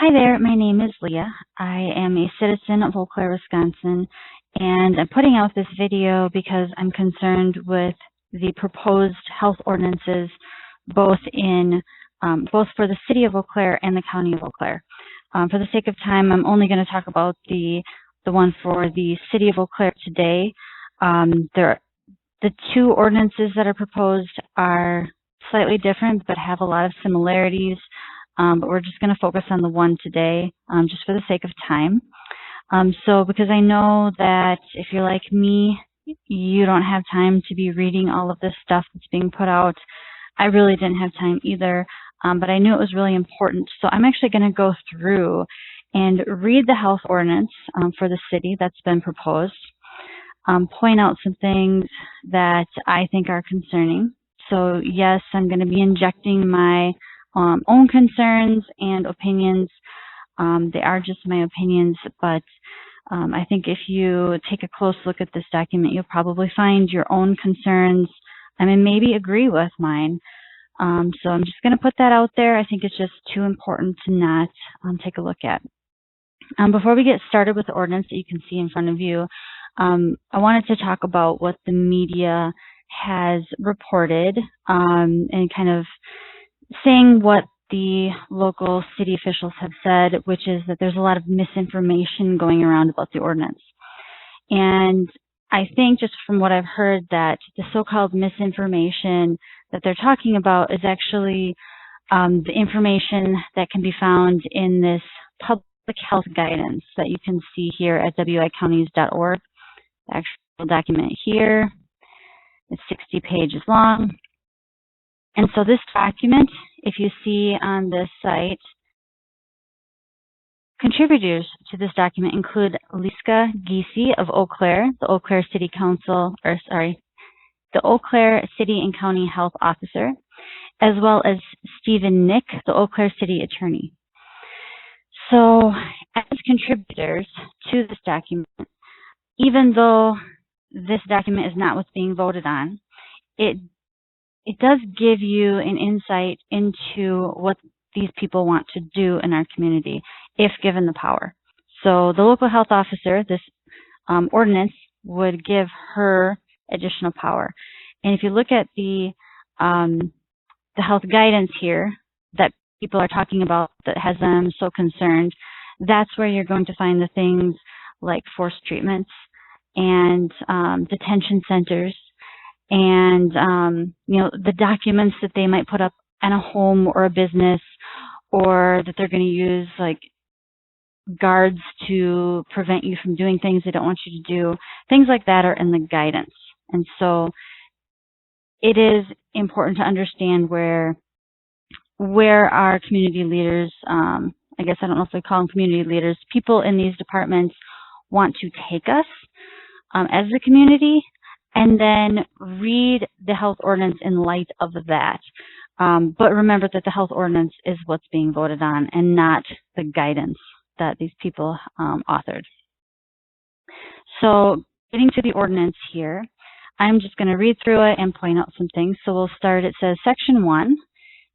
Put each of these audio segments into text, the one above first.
Hi there, my name is Leah. I am a citizen of Eau Claire, Wisconsin, and I'm putting out this video because I'm concerned with the proposed health ordinances both for the city of Eau Claire and the county of Eau Claire. For the sake of time, I'm only going to talk about the one for the city of Eau Claire today. The two ordinances that are proposed are slightly different but have a lot of similarities. But we're just going to focus on the one today, just for the sake of time. So because I know that if you're like me, you don't have time to be reading all of this stuff that's being put out. I really didn't have time either, but I knew it was really important. So I'm actually going to go through and read the health ordinance for the city that's been proposed, point out some things that I think are concerning. So yes, I'm going to be injecting my own concerns and opinions. They are just my opinions, but I think if you take a close look at this document, you'll probably find your own concerns and maybe agree with mine. So I'm just going to put that out there. I think it's just too important to not take a look at. Before we get started with the ordinance that you can see in front of you, I wanted to talk about what the media has reported and kind of saying what the local city officials have said, which is that there's a lot of misinformation going around about the ordinance. And I think just from what I've heard that the so-called misinformation that they're talking about is actually the information that can be found in this public health guidance that you can see here at wicounties.org. The actual document here is 60 pages long. And so this document, if you see on this site, contributors to this document include Liska Giese of Eau Claire, the Eau Claire City the Eau Claire City and County Health Officer, as well as Stephen Nick, the Eau Claire City Attorney. So as contributors to this document, even though this document is not what's being voted on, it does give you an insight into what these people want to do in our community if given the power. So the local health officer, this ordinance would give her additional power. And if you look at the health guidance here that people are talking about that has them so concerned, that's where you're going to find the things like forced treatments and detention centers, and the documents that they might put up in a home or a business, or that they're going to use like guards to prevent you from doing things they don't want you to do. Things like that are in the guidance. And so it is important to understand where our community leaders, I guess I don't know if they call them community leaders, people in these departments want to take us as a community, and then read the health ordinance in light of that. But remember that the health ordinance is what's being voted on and not the guidance that these people authored. So getting to the ordinance here, I'm just going to read through it and point out some things. So we'll start, it says Section 1,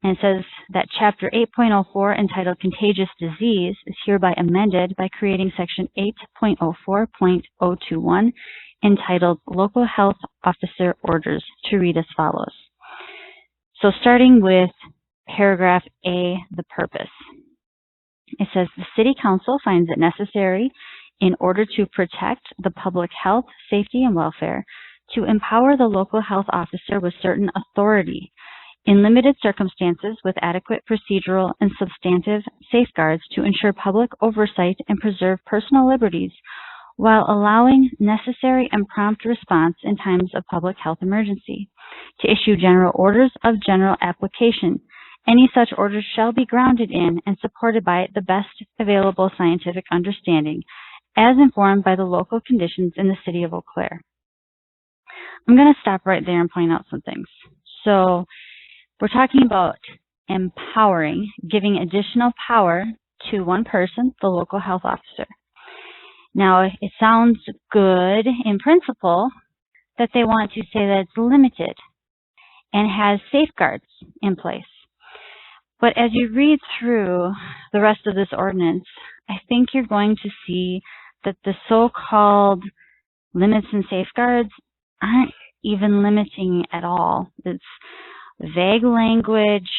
and it says that Chapter 8.04 entitled Contagious Disease is hereby amended by creating Section 8.04.021 entitled Local Health Officer Orders to read as follows. So starting with paragraph A, the purpose. It says the City Council finds it necessary in order to protect the public health, safety, and welfare to empower the local health officer with certain authority in limited circumstances with adequate procedural and substantive safeguards to ensure public oversight and preserve personal liberties while allowing necessary and prompt response in times of public health emergency, to issue general orders of general application. Any such orders shall be grounded in and supported by the best available scientific understanding, as informed by the local conditions in the city of Eau Claire. I'm going to stop right there and point out some things. So we're talking about empowering, giving additional power to one person, the local health officer. Now, it sounds good in principle that they want to say that it's limited and has safeguards in place. But as you read through the rest of this ordinance, I think you're going to see that the so-called limits and safeguards aren't even limiting at all. It's vague language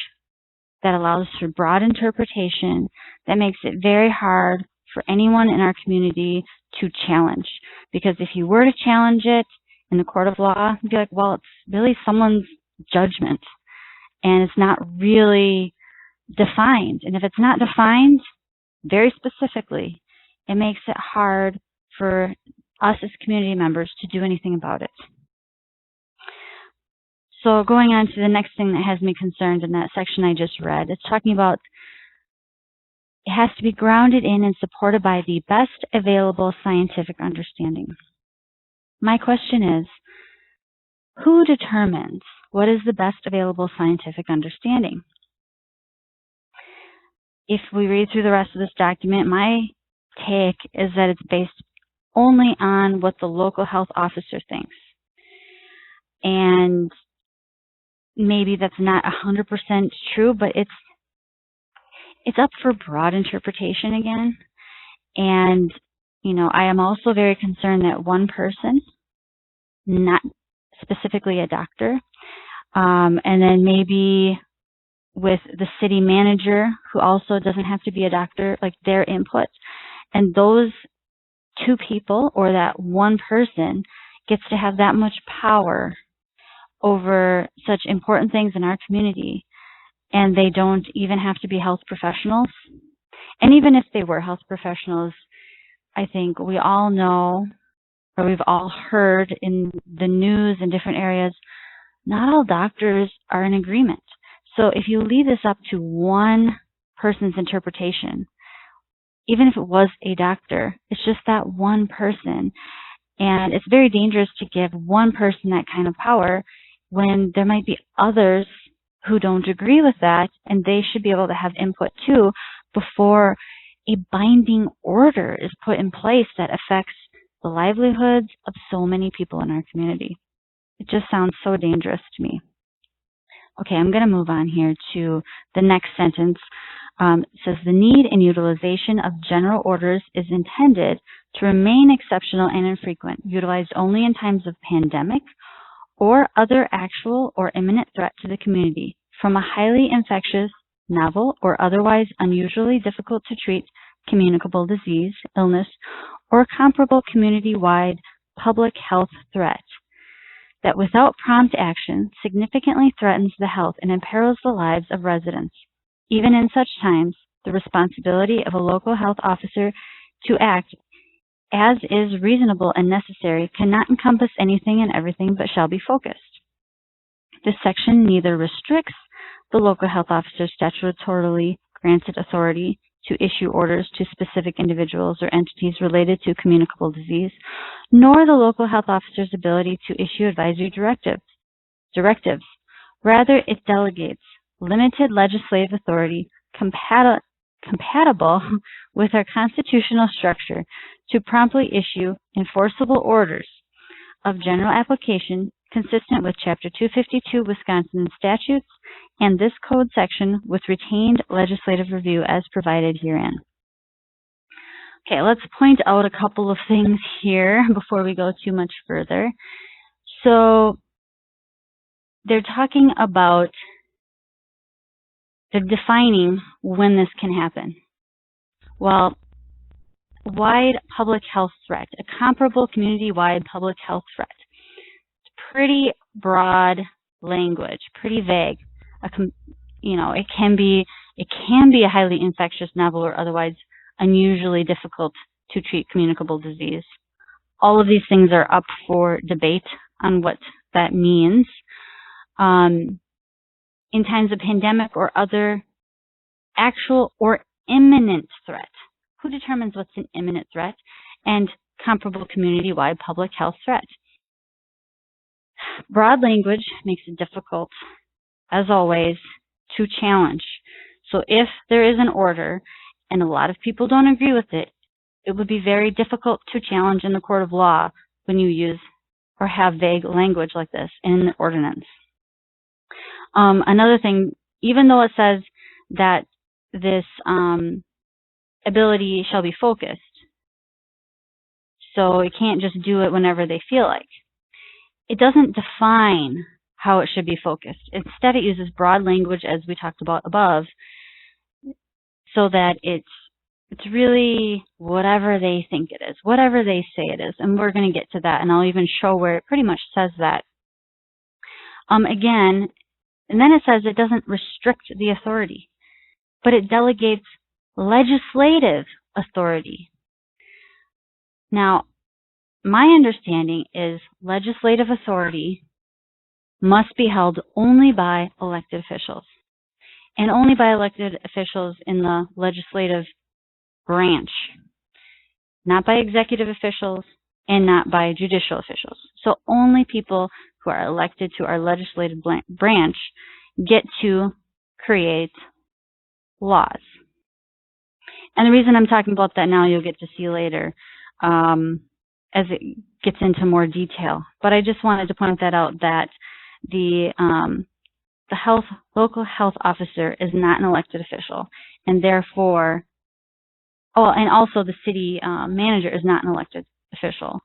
that allows for broad interpretation that makes it very hard for anyone in our community to challenge. Because if you were to challenge it in the court of law, you'd be like, well, it's really someone's judgment, and it's not really defined. And if it's not defined very specifically, it makes it hard for us as community members to do anything about it. So going on to the next thing that has me concerned in that section I just read, it's talking about it has to be grounded in and supported by the best available scientific understanding. My question is, who determines what is the best available scientific understanding? If we read through the rest of this document, my take is that it's based only on what the local health officer thinks. And maybe that's not 100% true, but it's up for broad interpretation again. And, you know, I am also very concerned that one person, not specifically a doctor, and then maybe with the city manager, who also doesn't have to be a doctor, like their input. And those two people, or that one person, gets to have that much power over such important things in our community. And they don't even have to be health professionals. And even if they were health professionals, I think we all know, or we've all heard in the news in different areas, not all doctors are in agreement. So if you leave this up to one person's interpretation, even if it was a doctor, it's just that one person. And it's very dangerous to give one person that kind of power when there might be others who don't agree with that, and they should be able to have input too before a binding order is put in place that affects the livelihoods of so many people in our community. It just sounds so dangerous to me. Okay, I'm going to move on here to the next sentence. It says, the need and utilization of general orders is intended to remain exceptional and infrequent, utilized only in times of pandemic or other actual or imminent threat to the community from a highly infectious, novel, or otherwise unusually difficult to treat communicable disease, illness, or comparable community-wide public health threat that without prompt action significantly threatens the health and imperils the lives of residents. Even in such times, the responsibility of a local health officer to act as is reasonable and necessary cannot encompass anything and everything, but shall be focused. This section neither restricts the local health officer's statutorily granted authority to issue orders to specific individuals or entities related to communicable disease, nor the local health officer's ability to issue advisory directives. Rather, it delegates limited legislative authority compatible with our constitutional structure to promptly issue enforceable orders of general application consistent with Chapter 252 Wisconsin statutes and this code section with retained legislative review as provided herein. Okay, let's point out a couple of things here before we go too much further. So they're talking about, they're defining when this can happen. Well, wide public health threat, a comparable community-wide public health threat. It's pretty broad language, pretty vague. It can be a highly infectious, novel, or otherwise unusually difficult to treat communicable disease. All of these things are up for debate on what that means. In times of pandemic or other actual or imminent threat. Who determines what's an imminent threat? And comparable community-wide public health threat. Broad language makes it difficult, as always, to challenge. So if there is an order and a lot of people don't agree with it, it would be very difficult to challenge in the court of law when you use or have vague language like this in the ordinance. Another thing, even though it says that this ability shall be focused. So it can't just do it whenever they feel like. It doesn't define how it should be focused. Instead, it uses broad language, as we talked about above, so that it's really whatever they think it is, whatever they say it is. And we're going to get to that, and I'll even show where it pretty much says that. Again, and then it says it doesn't restrict the authority, but it delegates legislative authority. Now, my understanding is legislative authority must be held only by elected officials, and only by elected officials in the legislative branch, not by executive officials and not by judicial officials. So only people who are elected to our legislative branch get to create laws. And the reason I'm talking about that now, you'll get to see later as it gets into more detail. But I just wanted to point that out, that the local health officer is not an elected official, and therefore, and also the city manager is not an elected official.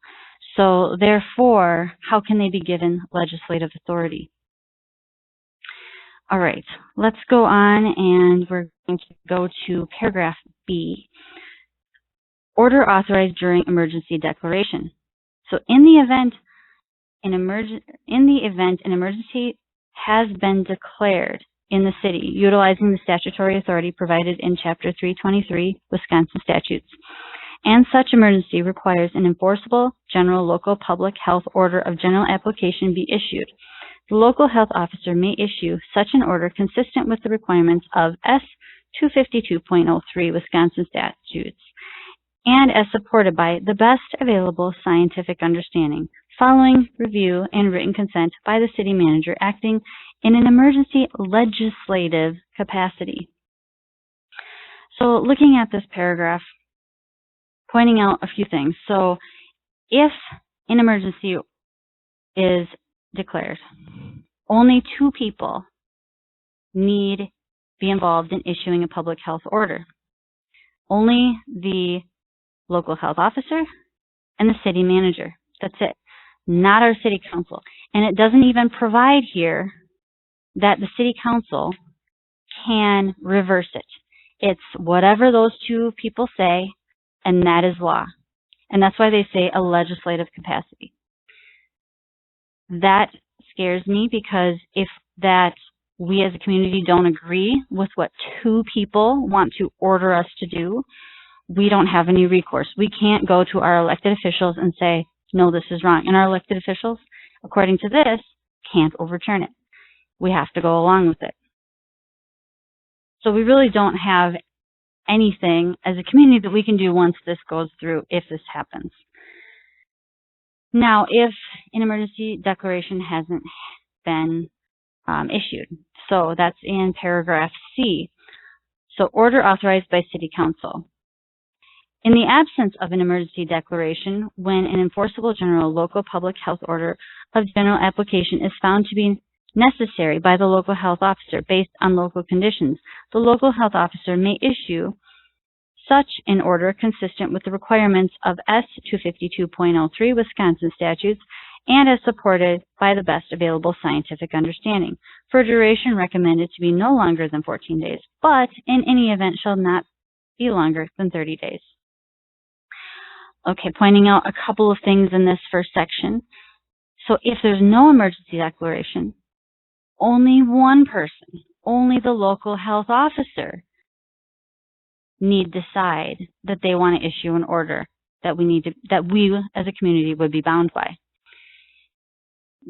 So therefore, how can they be given legislative authority? All right, let's go on, and we're going to go to paragraph B. Order authorized during emergency declaration. So in the event an emergency has been declared in the city, utilizing the statutory authority provided in Chapter 323 Wisconsin statutes, and such emergency requires an enforceable general local public health order of general application be issued, the local health officer may issue such an order consistent with the requirements of S. 252.03 Wisconsin statutes, and as supported by the best available scientific understanding, following review and written consent by the city manager acting in an emergency legislative capacity. So looking at this paragraph, pointing out a few things. So if an emergency is declared, only 2 people need be involved in issuing a public health order. Only the local health officer and the city manager. That's it. Not our city council. And it doesn't even provide here that the city council can reverse it. It's whatever those 2 people say, and that is law. And that's why they say a legislative capacity. That scares me, because if that we as a community don't agree with what 2 people want to order us to do, we don't have any recourse. We can't go to our elected officials and say, no, this is wrong. And our elected officials, according to this, can't overturn it. We have to go along with it. So we really don't have anything as a community that we can do once this goes through, if this happens. Now, if an emergency declaration hasn't been issued, so that's in paragraph C. So order authorized by City Council. In the absence of an emergency declaration, when an enforceable general local public health order of general application is found to be necessary by the local health officer based on local conditions, the local health officer may issue such an order consistent with the requirements of S. 252.03 Wisconsin statutes and as supported by the best available scientific understanding, for a duration recommended to be no longer than 14 days, but in any event shall not be longer than 30 days. Okay, pointing out a couple of things in this first section. So if there's no emergency declaration, only one person, only the local health officer, need decide that they want to issue an order that we as a community would be bound by.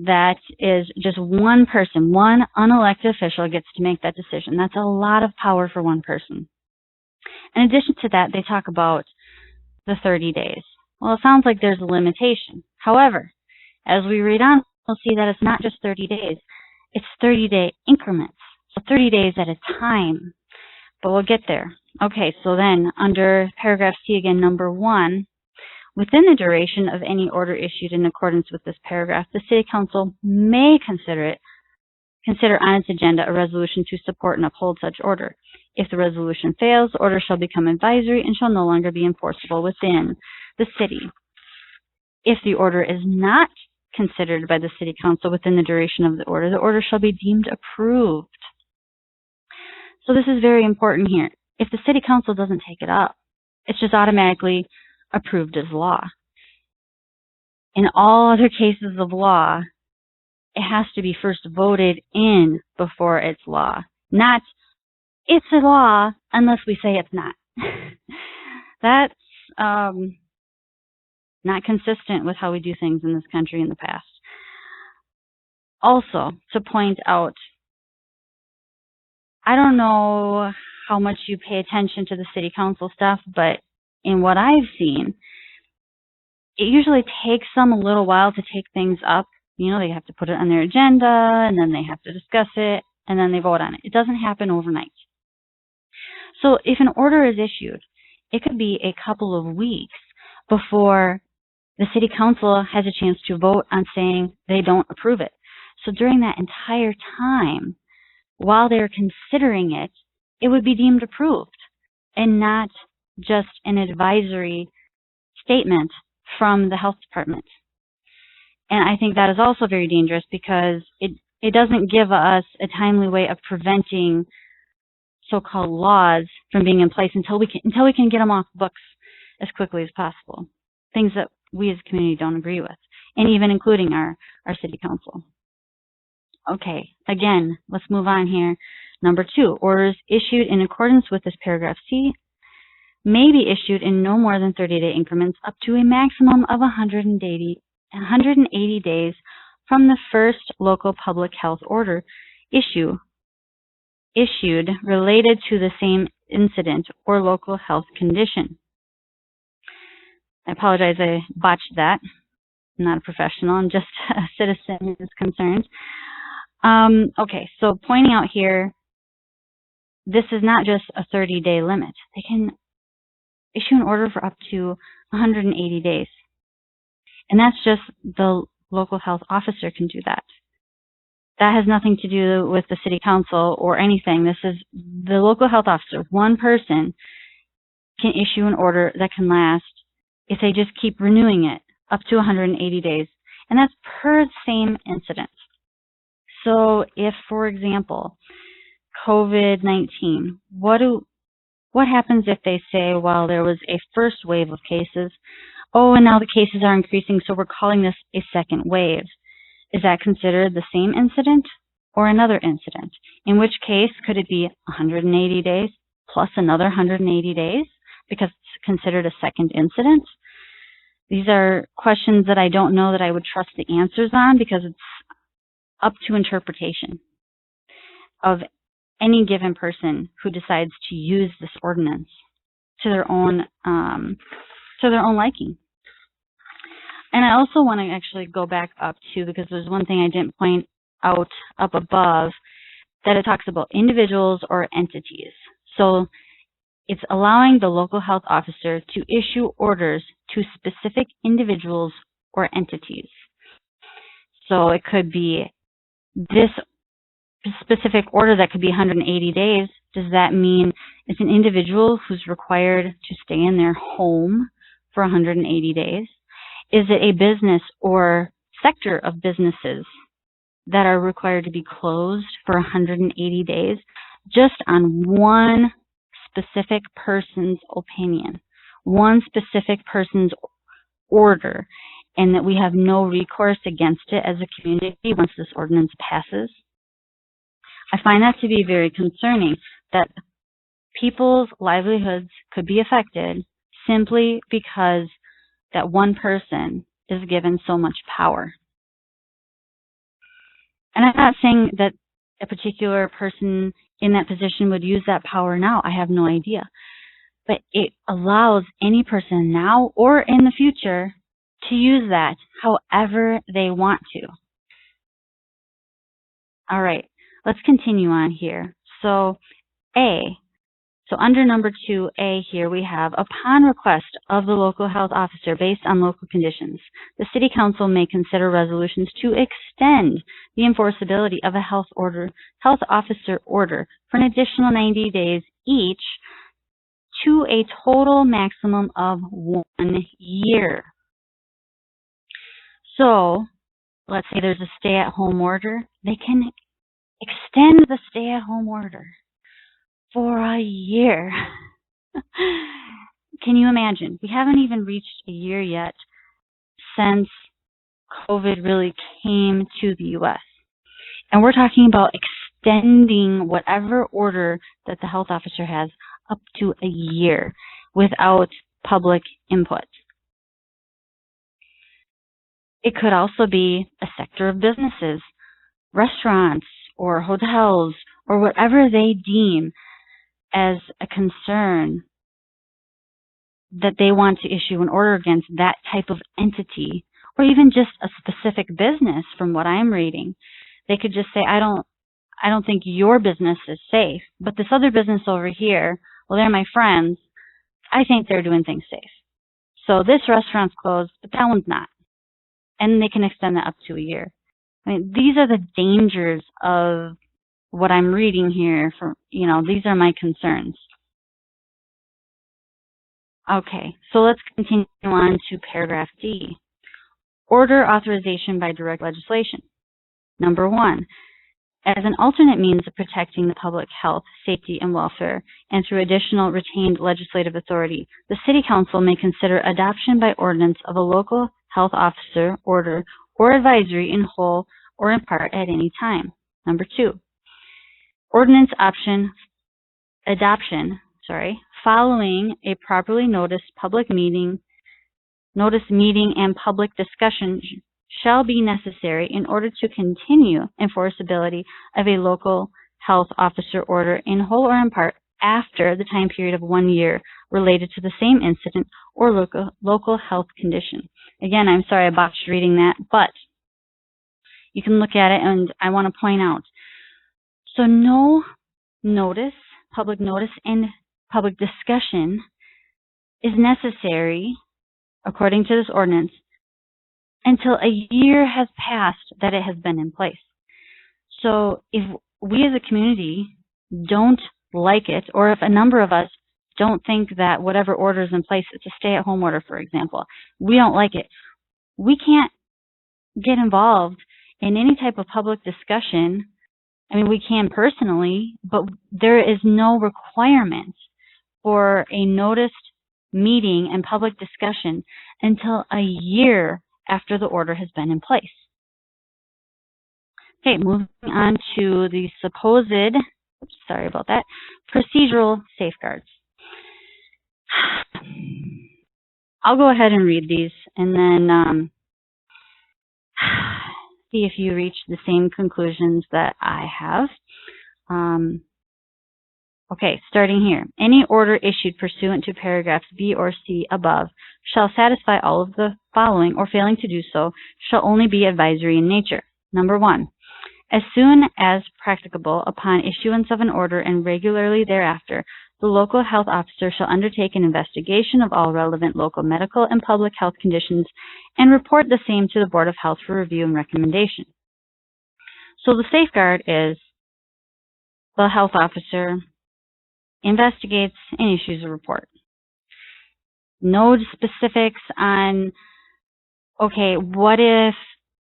That is just one person, one unelected official gets to make that decision. That's a lot of power for one person. In addition to that, they talk about the 30 days. Well, it sounds like there's a limitation. However, as we read on, we'll see that it's not just 30 days. It's 30-day increments, so 30 days at a time. But we'll get there. Okay, so then under paragraph C again, number 1, within the duration of any order issued in accordance with this paragraph, the City Council may consider on its agenda a resolution to support and uphold such order. If the resolution fails, the order shall become advisory and shall no longer be enforceable within the city. If the order is not considered by the City Council within the duration of the order shall be deemed approved. So this is very important here. If the City Council doesn't take it up, it's just automatically approved as law. In all other cases of law, it has to be first voted in before it's law. Not, it's a law unless we say it's not. That's not consistent with how we do things in this country in the past. Also, to point out, I don't know how much you pay attention to the City Council stuff, but in what I've seen, it usually takes them a little while to take things up. You know, they have to put it on their agenda, and then they have to discuss it, and then they vote on it. It doesn't happen overnight. So if an order is issued, it could be a couple of weeks before the City Council has a chance to vote on saying they don't approve it. So during that entire time, while they're considering it, it would be deemed approved and not just an advisory statement from the health department. And I think that is also very dangerous because it doesn't give us a timely way of preventing so-called laws from being in place until we can get them off the books as quickly as possible. Things that we as a community don't agree with, and even including our City Council. Okay, again, let's move on here. Number 2, orders issued in accordance with this paragraph C may be issued in no more than 30-day increments up to a maximum of 180 days from the first local public health order issued related to the same incident or local health condition. I apologize, I botched that. I'm not a professional, I'm just a citizen who's concerned. Okay, so pointing out here, this is not just a 30-day limit. They can issue an order for up to 180 days. And that's just the local health officer can do that. That has nothing to do with the City Council or anything. This is the local health officer. One person can issue an order that can last, if they just keep renewing it, up to 180 days. And that's per same incident. So if, for example, COVID-19, what happens if they say, well, there was a first wave of cases, oh, and now the cases are increasing, so we're calling this a second wave. Is that considered the same incident or another incident? In which case, could it be 180 days plus another 180 days because it's considered a second incident? These are questions that I don't know that I would trust the answers on because it's up to interpretation of any given person who decides to use this ordinance to their own liking. And I also want to actually go back up to, because there's one thing I didn't point out up above, that it talks about individuals or entities. So it's allowing the local health officer to issue orders to specific individuals or entities. So it could be this specific order that could be 180 days. Does that mean it's an individual who's required to stay in their home for 180 days? Is it a business or sector of businesses that are required to be closed for 180 days just on one specific person's opinion, one specific person's order, and that we have no recourse against it as a community once this ordinance passes? I find that to be very concerning, that people's livelihoods could be affected simply because that one person is given so much power. And I'm not saying that a particular person in that position would use that power now. I have no idea. But it allows any person now or in the future to use that however they want to. All right, let's continue on here. So A, So under number 2A here we have, upon request of the local health officer based on local conditions, the City Council may consider resolutions to extend the enforceability of a health officer order for an additional 90 days each to a total maximum of 1 year. So let's say there's a stay-at-home order. They can extend the stay-at-home order for a year. Can you imagine? We haven't even reached a year yet since COVID really came to the U.S. And we're talking about extending whatever order that the health officer has up to a year without public input. It could also be a sector of businesses, restaurants or hotels or whatever they deem as a concern that they want to issue an order against that type of entity, or even just a specific business. From what I'm reading, they could just say, I don't think your business is safe, but this other business over here, well, they're my friends, I think they're doing things safe. So this restaurant's closed, but that one's not. And they can extend that up to a year. I mean, these are the dangers of what I'm reading here. These are my concerns. Okay, so let's continue on to paragraph D. Order authorization by direct legislation. Number 1, as an alternate means of protecting the public health, safety, and welfare, and through additional retained legislative authority, the City Council may consider adoption by ordinance of a local health officer order or advisory in whole or in part at any time. Number 2, ordinance adoption following a properly noticed public meeting and public discussion shall be necessary in order to continue enforceability of a local health officer order in whole or in part after the time period of 1 year related to the same incident or local health condition. Again, I'm sorry I botched reading that, but you can look at it, and I want to point out. So no public notice and public discussion is necessary, according to this ordinance, until a year has passed that it has been in place. So if we as a community don't like it, or if a number of us don't think that whatever order is in place, it's a stay-at-home order, for example, we don't like it, we can't get involved in any type of public discussion. I mean, we can personally, but there is no requirement for a noticed meeting and public discussion until a year after the order has been in place. Okay, moving on to the supposed, procedural safeguards. I'll go ahead and read these and then see if you reach the same conclusions that I have. Okay, starting here. Any order issued pursuant to paragraphs B or C above shall satisfy all of the following, or failing to do so, shall only be advisory in nature. Number 1, as soon as practicable upon issuance of an order and regularly thereafter, the local health officer shall undertake an investigation of all relevant local medical and public health conditions and report the same to the Board of Health for review and recommendation. So the safeguard is the health officer investigates and issues a report. No specifics on, okay, what if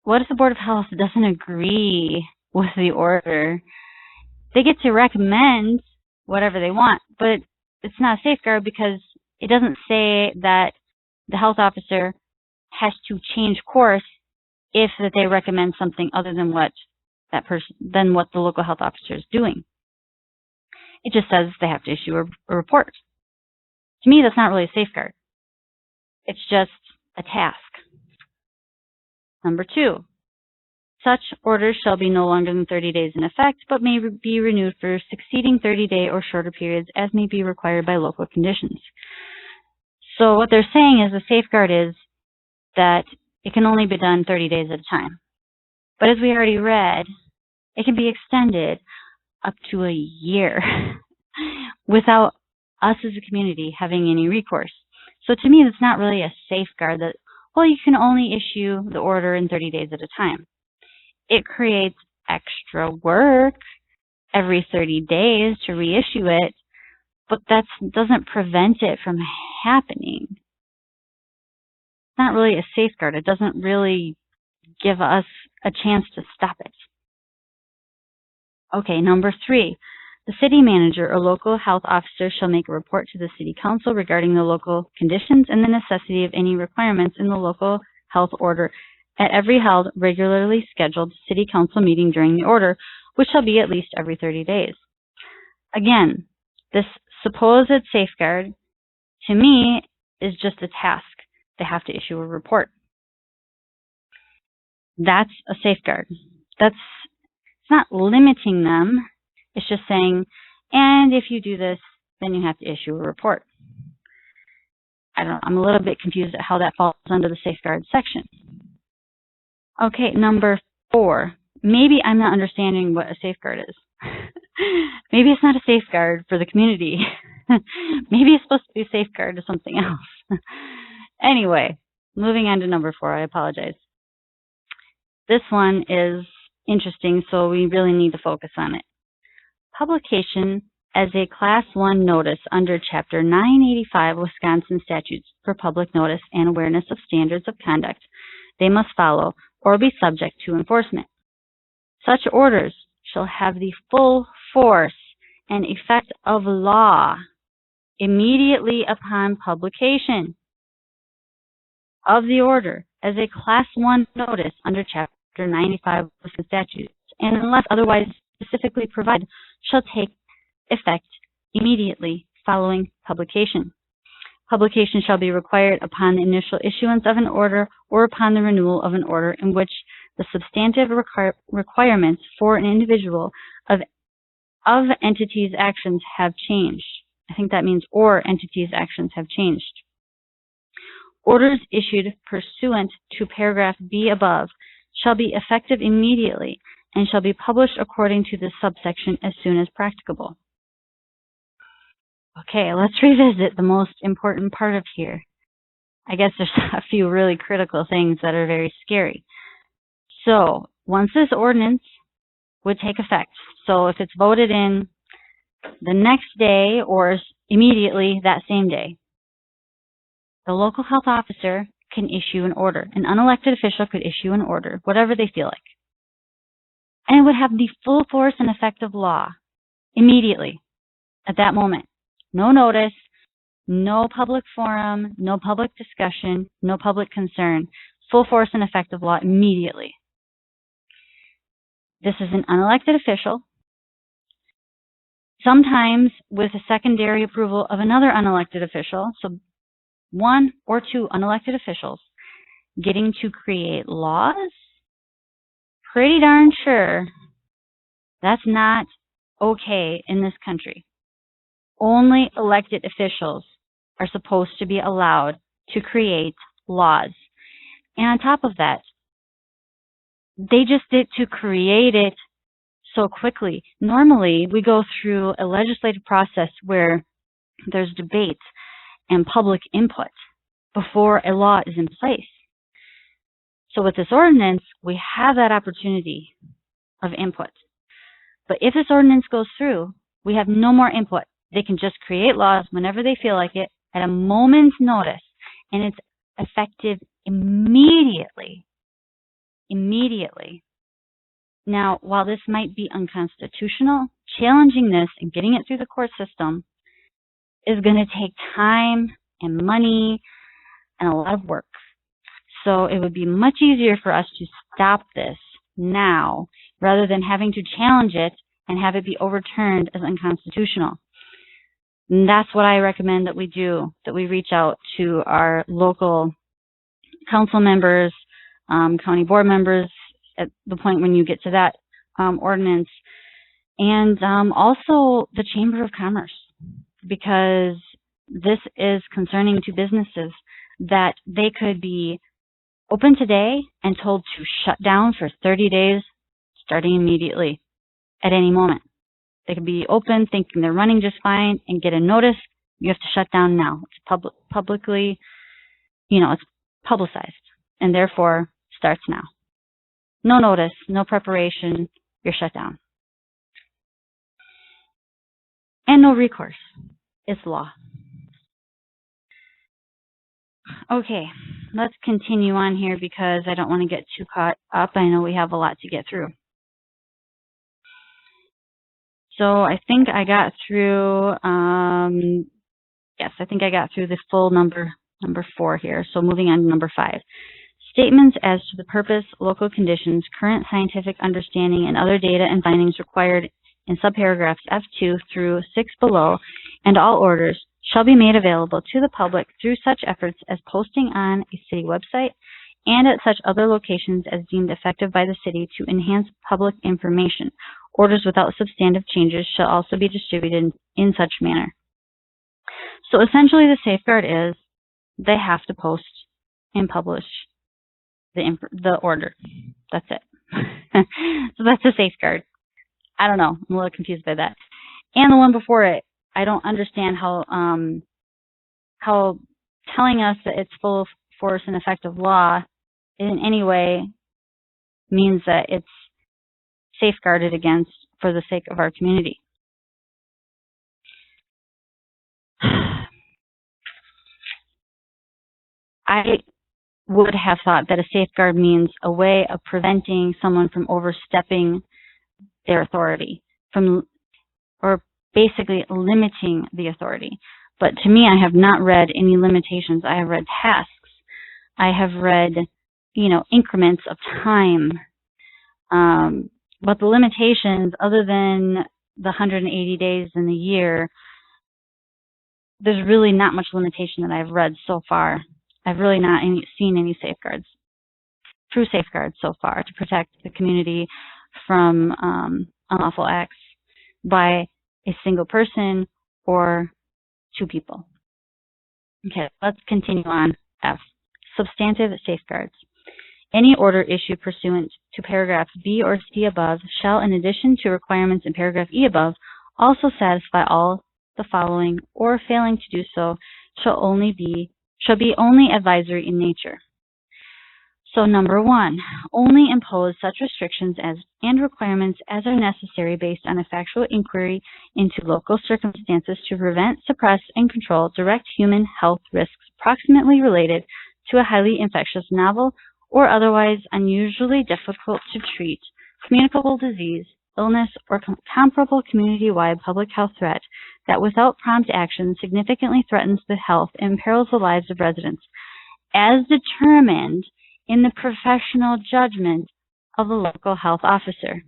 the Board of Health doesn't agree with the order? They get to recommend whatever they want, but it's not a safeguard because it doesn't say that the health officer has to change course if that they recommend something other than what the local health officer is doing. It just says they have to issue a report. To me, that's not really a safeguard. It's just a task. Number 2, such orders shall be no longer than 30 days in effect, but may be renewed for succeeding 30-day or shorter periods as may be required by local conditions. So what they're saying is the safeguard is that it can only be done 30 days at a time. But as we already read, it can be extended up to a year without us as a community having any recourse. So to me, that's not really a safeguard that, well, you can only issue the order in 30 days at a time. It creates extra work every 30 days to reissue it, but that doesn't prevent it from happening. It's not really a safeguard. It doesn't really give us a chance to stop it. Okay, number 3. The city manager or local health officer shall make a report to the city council regarding the local conditions and the necessity of any requirements in the local health order at every held regularly scheduled city council meeting during the order, which shall be at least every 30 days. Again, this supposed safeguard, to me, is just a task. They have to issue a report. That's a safeguard. It's not limiting them. It's just saying, and if you do this, then you have to issue a report. I'm a little bit confused at how that falls under the safeguard section. Okay, number 4. Maybe I'm not understanding what a safeguard is. Maybe it's not a safeguard for the community. Maybe it's supposed to be a safeguard to something else. Anyway, moving on to number 4, I apologize. This one is interesting, so we really need to focus on it. Publication as a Class 1 notice under Chapter 985 Wisconsin Statutes for public notice and awareness of standards of conduct they must follow or be subject to enforcement. Such orders shall have the full force and effect of law immediately upon publication of the order as a Class 1 notice under Chapter 985 Wisconsin Statutes, and unless otherwise specifically provided, shall take effect immediately following publication. Publication shall be required upon the initial issuance of an order or upon the renewal of an order in which the substantive requirements for an individual of entities' actions have changed. I think that means or entities' actions have changed. Orders issued pursuant to paragraph B above shall be effective immediately and shall be published according to this subsection as soon as practicable. Okay, let's revisit the most important part of here. I guess there's a few really critical things that are very scary. So, once this ordinance would take effect, so if it's voted in the next day or immediately that same day, the local health officer can issue an order. An unelected official could issue an order, whatever they feel like. And it would have the full force and effect of law immediately at that moment. No notice, no public forum, no public discussion, no public concern. Full force and effect of law immediately. This is an unelected official, sometimes with a secondary approval of another unelected official, so 1 or 2 unelected officials getting to create laws. Pretty darn sure that's not okay in this country. Only elected officials are supposed to be allowed to create laws. And on top of that, they just did to create it so quickly. Normally, we go through a legislative process where there's debates and public input before a law is in place. So with this ordinance, we have that opportunity of input. But if this ordinance goes through, we have no more input. They can just create laws whenever they feel like it at a moment's notice, and it's effective immediately. Immediately. Now, while this might be unconstitutional, challenging this and getting it through the court system is going to take time and money and a lot of work. So it would be much easier for us to stop this now rather than having to challenge it and have it be overturned as unconstitutional. And that's what I recommend that we do, that we reach out to our local council members, county board members at the point when you get to that ordinance, and also the Chamber of Commerce, because this is concerning to businesses that they could be open today and told to shut down for 30 days starting immediately at any moment. They could be open thinking they're running just fine and get a notice You have to shut down now. It's publicly, it's publicized, and therefore starts now. No notice, no preparation, you're shut down. And no recourse. It's law. Okay, let's continue on here because I don't want to get too caught up. I know we have a lot to get through. So I think I got through, yes, I think I got through the full number 4 here. So moving on to number 5. Statements as to the purpose, local conditions, current scientific understanding, and other data and findings required in subparagraphs F2 through 6 below, and all orders shall be made available to the public through such efforts as posting on a city website and at such other locations as deemed effective by the city to enhance public information. Orders without substantive changes shall also be distributed in such manner. So essentially the safeguard is they have to post and publish the order. That's it. So that's a safeguard. I don't know. I'm a little confused by that. And the one before it, I don't understand how telling us that it's full force and effective law in any way means that it's safeguarded against for the sake of our community. I would have thought that a safeguard means a way of preventing someone from overstepping their authority, or basically limiting the authority. But to me, I have not read any limitations. I have read tasks. I have read, increments of time. But the limitations, other than the 180 days in the year, there's really not much limitation that I've read so far. I've really not seen any safeguards, true safeguards so far to protect the community from unlawful acts by a single person or 2 people. Okay, let's continue on. F, substantive safeguards. Any order issued pursuant to paragraphs B or C above shall, in addition to requirements in paragraph E above, also satisfy all the following, or failing to do so, shall be only advisory in nature. So number 1, only impose such restrictions and requirements as are necessary based on a factual inquiry into local circumstances to prevent, suppress, and control direct human health risks proximately related to a highly infectious, novel, or otherwise unusually difficult to treat communicable disease, illness, or comparable community-wide public health threat that without prompt action significantly threatens the health and imperils the lives of residents, as determined in the professional judgment of the local health officer.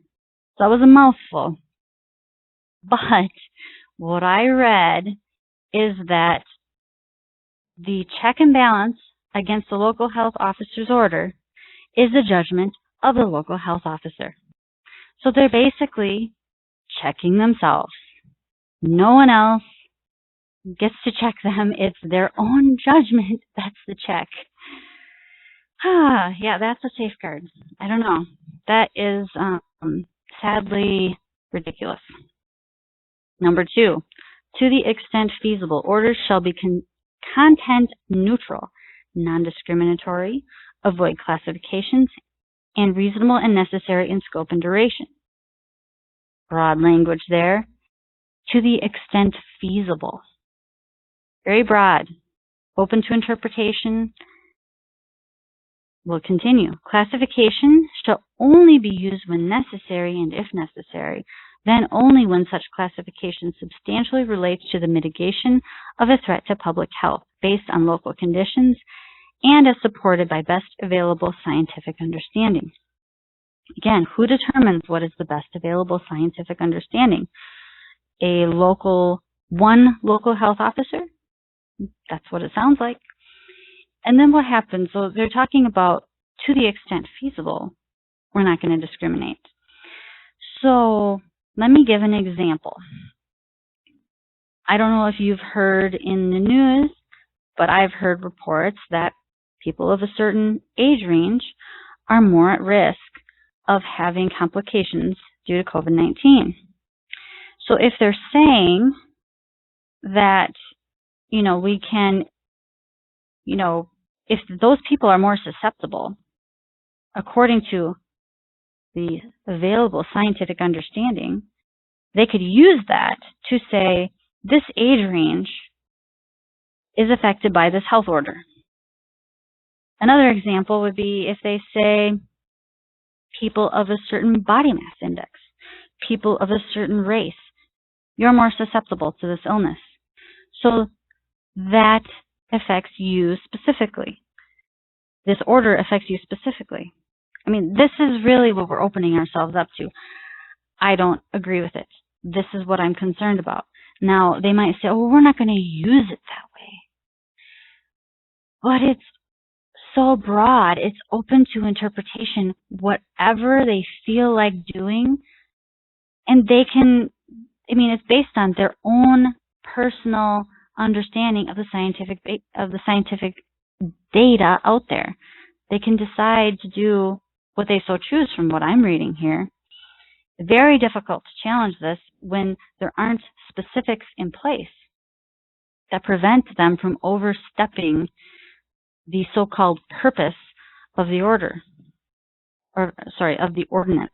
So that was a mouthful. But what I read is that the check and balance against the local health officer's order is the judgment of the local health officer. So they're basically checking themselves. No one else gets to check them. It's their own judgment. That's the check. Yeah, that's a safeguard. I don't know. That is sadly ridiculous. Number 2, to the extent feasible, orders shall be content neutral, non-discriminatory, avoid classifications, and reasonable and necessary in scope and duration. Broad language there. To the extent feasible. Very broad. Open to interpretation. We'll continue. Classification shall only be used when necessary and if necessary, then only when such classification substantially relates to the mitigation of a threat to public health based on local conditions and as supported by best available scientific understanding. Again, who determines what is the best available scientific understanding? One local health officer? That's what it sounds like. And then what happens? So they're talking about to the extent feasible, we're not going to discriminate. So let me give an example. I don't know if you've heard in the news, but I've heard reports that people of a certain age range are more at risk of having complications due to COVID-19. So if they're saying that we can, if those people are more susceptible, according to the available scientific understanding, they could use that to say this age range is affected by this health order. Another example would be if they say people of a certain body mass index, people of a certain race, you're more susceptible to this illness. So that affects you specifically. This order affects you specifically. I mean, this is really what we're opening ourselves up to. I don't agree with it. This is what I'm concerned about. Now, they might say, oh, we're not going to use it that way. But it's so broad. It's open to interpretation, whatever they feel like doing. And they can, it's based on their own personal understanding of the scientific data out there. They can decide to do what they so choose from what I'm reading here. Very difficult to challenge this when there aren't specifics in place that prevent them from overstepping the so-called purpose of the order, of the ordinance.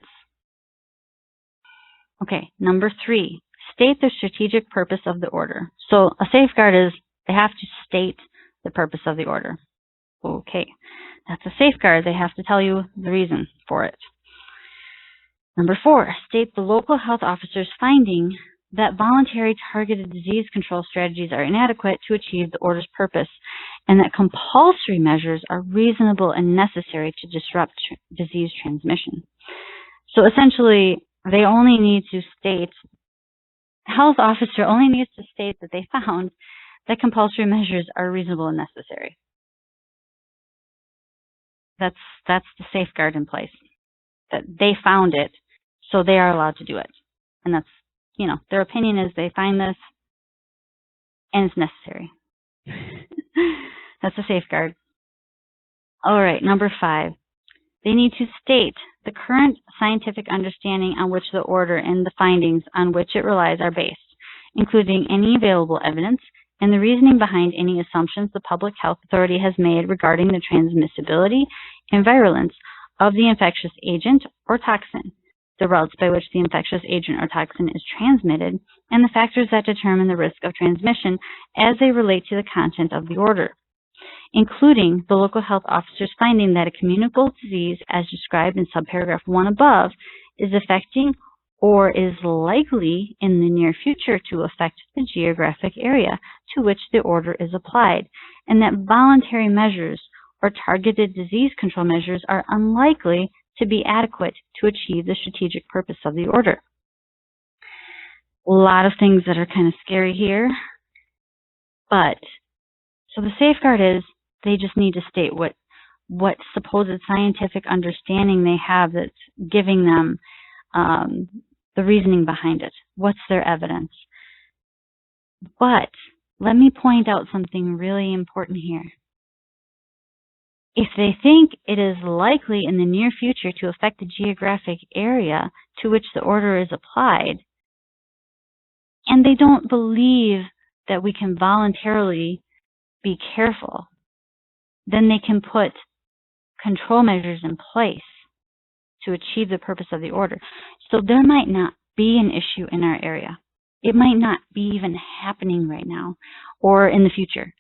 Okay, number 3, state the strategic purpose of the order. So a safeguard is they have to state the purpose of the order. Okay, that's a safeguard. They have to tell you the reason for it. Number 4, state the local health officer's finding that voluntary targeted disease control strategies are inadequate to achieve the order's purpose, and that compulsory measures are reasonable and necessary to disrupt disease transmission. So essentially, they only need to state, health officer only needs to state that they found that compulsory measures are reasonable and necessary. That's the safeguard in place, that they found it, so they are allowed to do it. And that's, their opinion is they find this and it's necessary. That's a safeguard. All right, number 5. They need to state the current scientific understanding on which the order and the findings on which it relies are based, including any available evidence and the reasoning behind any assumptions the public health authority has made regarding the transmissibility and virulence of the infectious agent or toxin, the routes by which the infectious agent or toxin is transmitted, and the factors that determine the risk of transmission as they relate to the content of the order, including the local health officer's finding that a communicable disease, as described in subparagraph 1 above, is affecting or is likely in the near future to affect the geographic area to which the order is applied, and that voluntary measures or targeted disease control measures are unlikely to be adequate to achieve the strategic purpose of the order. A lot of things that are kind of scary here, but so the safeguard is they just need to state what supposed scientific understanding they have that's giving them the reasoning behind it. What's their evidence? But let me point out something really important here. If they think it is likely in the near future to affect the geographic area to which the order is applied, and they don't believe that we can voluntarily be careful, then they can put control measures in place to achieve the purpose of the order. So there might not be an issue in our area. It might not be even happening right now or in the future.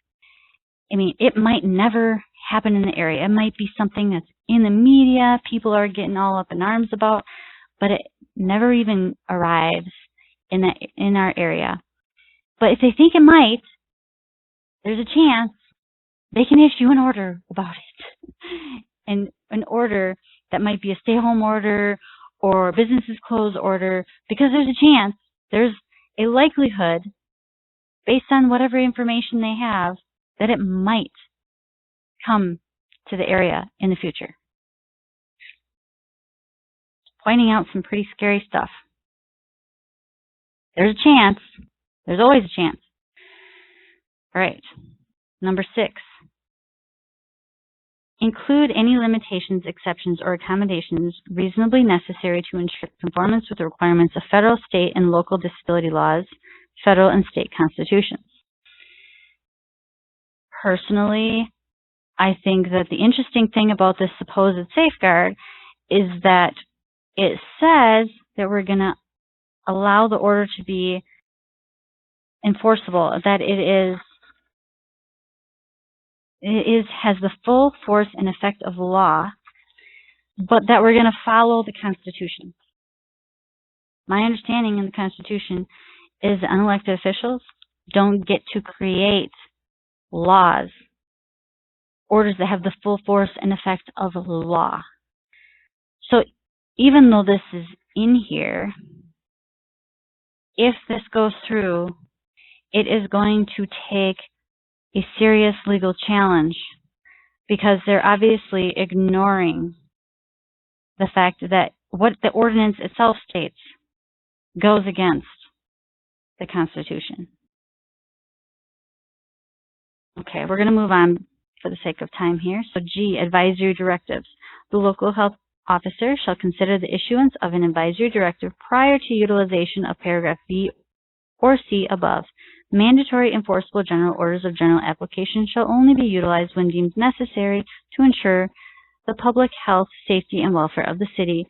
It might never happen in the area. It might be something that's in the media, people are getting all up in arms about, but it never even arrives in our area. But if they think it might, there's a chance they can issue an order about it. And an order that might be a stay-home order or businesses close order, because there's a chance, there's a likelihood, based on whatever information they have, that it might come to the area in the future. Pointing out some pretty scary stuff. There's a chance. There's always a chance. All right. Number 6. Include any limitations, exceptions, or accommodations reasonably necessary to ensure conformance with the requirements of federal, state, and local disability laws, federal and state constitutions. personally, I think that the interesting thing about this supposed safeguard is that it says that we're going to allow the order to be enforceable, that it has the full force and effect of law, but that we're going to follow the Constitution. My understanding in the Constitution is that unelected officials don't get to create laws, orders that have the full force and effect of law. So even though this is in here, if this goes through, it is going to take a serious legal challenge because they're obviously ignoring the fact that what the ordinance itself states goes against the Constitution. Okay, we're going to move on for the sake of time here. So G, advisory directives. The local health officer shall consider the issuance of an advisory directive prior to utilization of paragraph B or C above. Mandatory enforceable general orders of general application shall only be utilized when deemed necessary to ensure the public health, safety, and welfare of the city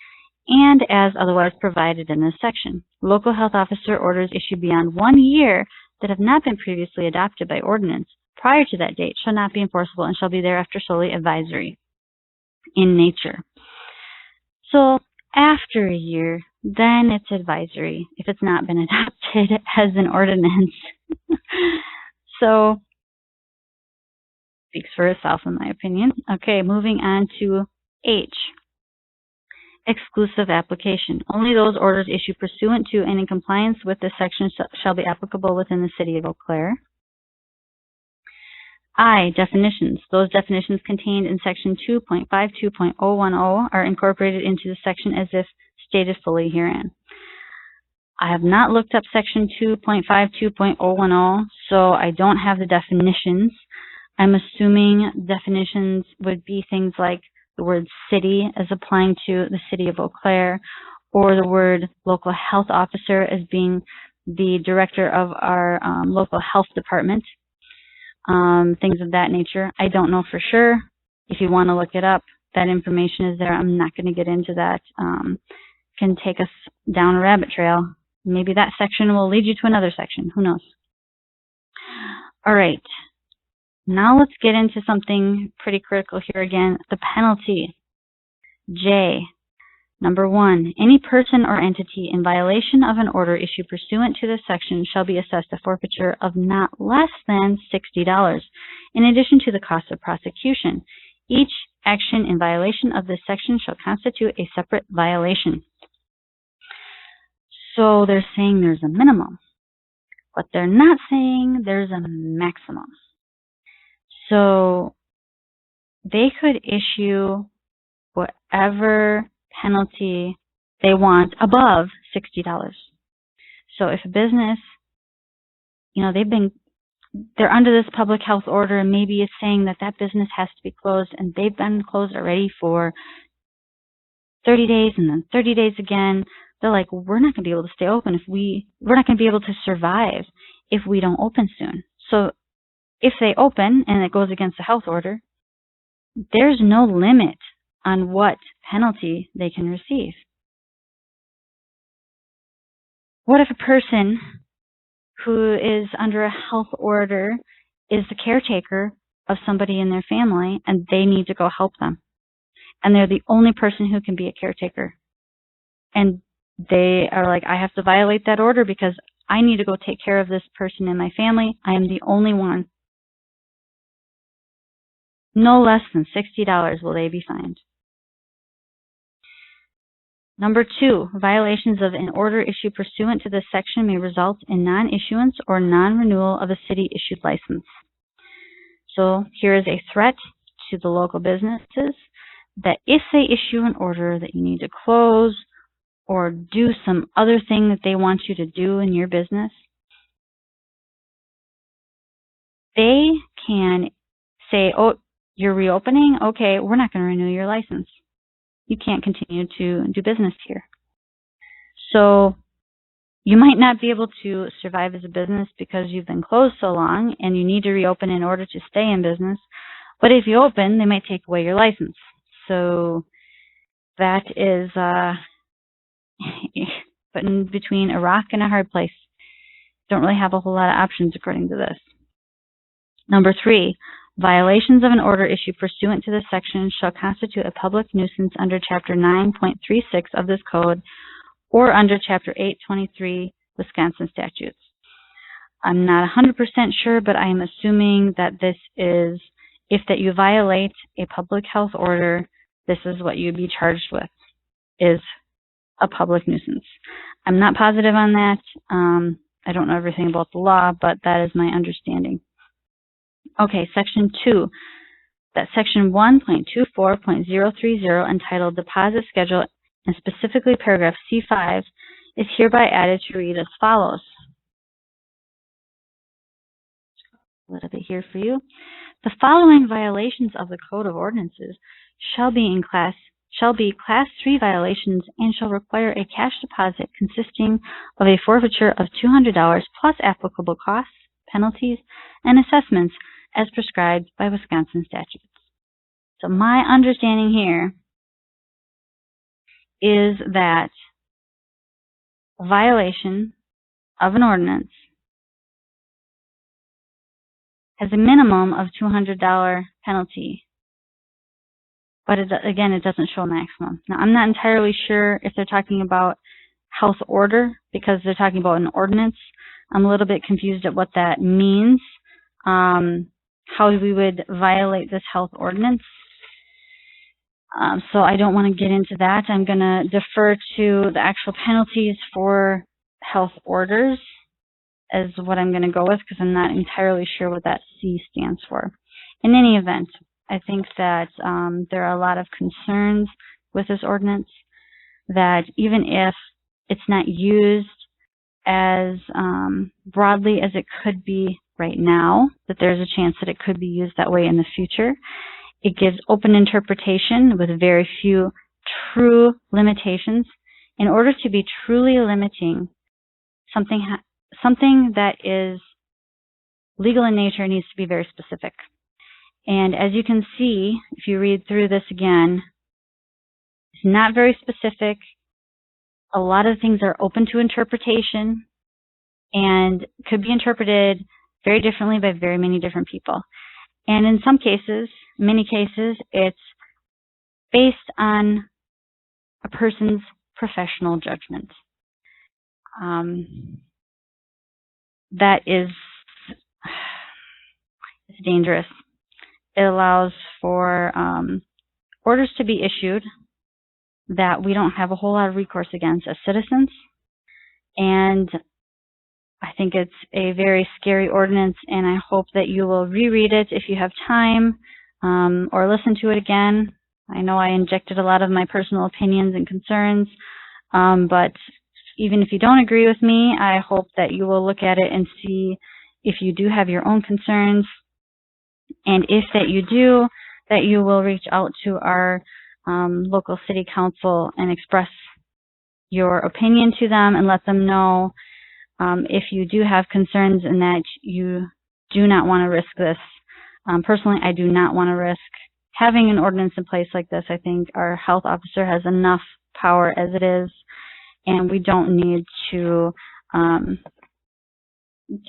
and as otherwise provided in this section. Local health officer orders issued beyond 1 year that have not been previously adopted by ordinance prior to that date shall not be enforceable and shall be thereafter solely advisory in nature. So after a year, then it's advisory if it's not been adopted as an ordinance. So, speaks for itself in my opinion. Okay, moving on to H. Exclusive application. Only those orders issued pursuant to and in compliance with this section shall be applicable within the city of Eau Claire. I, definitions. Those definitions contained in section 2.52.010 are incorporated into the section as if stated fully herein. I have not looked up section 2.52.010, so I don't have the definitions. I'm assuming definitions would be things like the word city as applying to the city of Eau Claire, or the word local health officer as being the director of our local health department. Things of that nature. I don't know for sure. If you want to look it up, that information is there. I'm not going to get into that. Can take us down a rabbit trail. Maybe that section will lead you to another section. Who knows? All right. Now let's get into something pretty critical here again. The penalty. J. Number 1, any person or entity in violation of an order issued pursuant to this section shall be assessed a forfeiture of not less than $60, in addition to the cost of prosecution. Each action in violation of this section shall constitute a separate violation. So they're saying there's a minimum, but they're not saying there's a maximum. So they could issue whatever penalty they want above $60. So if a business, they're under this public health order and maybe it's saying that that business has to be closed and they've been closed already for 30 days and then 30 days again, they're like, we're not going to be able to stay open if we're not going to be able to survive if we don't open soon. So if they open and it goes against the health order, there's no limit on what penalty they can receive. What if a person who is under a health order is the caretaker of somebody in their family and they need to go help them? And they're the only person who can be a caretaker. And they are like, I have to violate that order because I need to go take care of this person in my family. I am the only one. No less than $60 will they be fined. Number 2, violations of an order issued pursuant to this section may result in non-issuance or non-renewal of a city-issued license. So here is a threat to the local businesses that if they issue an order that you need to close or do some other thing that they want you to do in your business, they can say, oh, you're reopening? Okay, we're not going to renew your license. You can't continue to do business here. So You might not be able to survive as a business because you've been closed so long and you need to reopen in order to stay in business. But if you open, they might take away your license. So that is putting between a rock and a hard place. Don't really have a whole lot of options according to this. Number 3, violations of an order issued pursuant to this section shall constitute a public nuisance under Chapter 9.36 of this code or under Chapter 823 Wisconsin statutes. I'm not 100% sure, but I am assuming that this is, if that you violate a public health order, this is what you'd be charged with, is a public nuisance. I'm not positive on that. I don't know everything about the law, but that is my understanding. Okay, Section 2. That Section 1.24.030 entitled Deposit Schedule and specifically paragraph C5 is hereby added to read as follows. A little bit here for you. The following violations of the Code of Ordinances shall be Class 3 violations and shall require a cash deposit consisting of a forfeiture of $200 plus applicable costs, penalties, and assessments as prescribed by Wisconsin statutes. So my understanding here is that a violation of an ordinance has a minimum of $200 penalty, but again, it doesn't show a maximum. Now, I'm not entirely sure if they're talking about health order because they're talking about an ordinance. I'm a little bit confused at what that means, how we would violate this health ordinance. So I don't want to get into that. I'm going to defer to the actual penalties for health orders as what I'm going to go with because I'm not entirely sure what that C stands for. In any event, I think that there are a lot of concerns with this ordinance, that even if it's not used as broadly as it could be right now, that there's a chance that it could be used that way in the future. It gives open interpretation with very few true limitations. In order to be truly limiting something that is legal in nature needs to be very specific. And as you can see, if you read through this again, it's not very specific. A lot of things are open to interpretation and could be interpreted very differently by very many different people. And in some cases, many cases, it's based on a person's professional judgment. That is it's dangerous. It allows for orders to be issued that we don't have a whole lot of recourse against as citizens. And I think it's a very scary ordinance, and I hope that you will reread it if you have time or listen to it again. I know I injected a lot of my personal opinions and concerns, but even if you don't agree with me, I hope that you will look at it and see if you do have your own concerns. And if that you do, that you will reach out to our local city council and express your opinion to them and let them know if you do have concerns and that you do not want to risk this. Personally, I do not want to risk having an ordinance in place like this. I think our health officer has enough power as it is, and we don't need to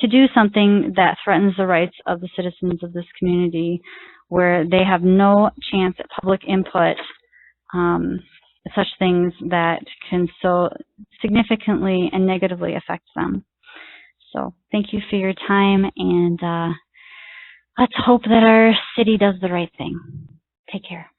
do something that threatens the rights of the citizens of this community, where they have no chance at public input, such things that can so significantly and negatively affect them. So thank you for your time, and let's hope that our city does the right thing. Take care.